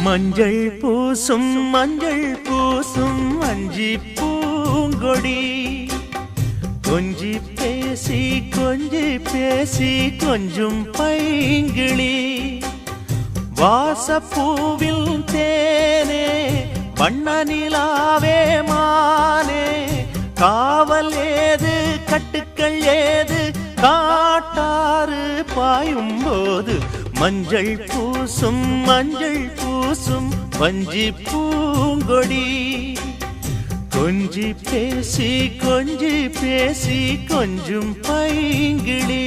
மஞ்சள் பூசும் அஞ்சி பூங்கொடி கொஞ்சி பேசி கொஞ்சும் பைங்கிளி வாசப்பூவில் தேனே வண்ண நிலாவே மானே காவல் ஏது கட்டுக்கள் ஏது காட்டாறு பாயும் போது மஞ்சள் பூசும் வஞ்சி பூங்கொடி கொஞ்சி பேசி கொஞ்சும் பைங்கிளி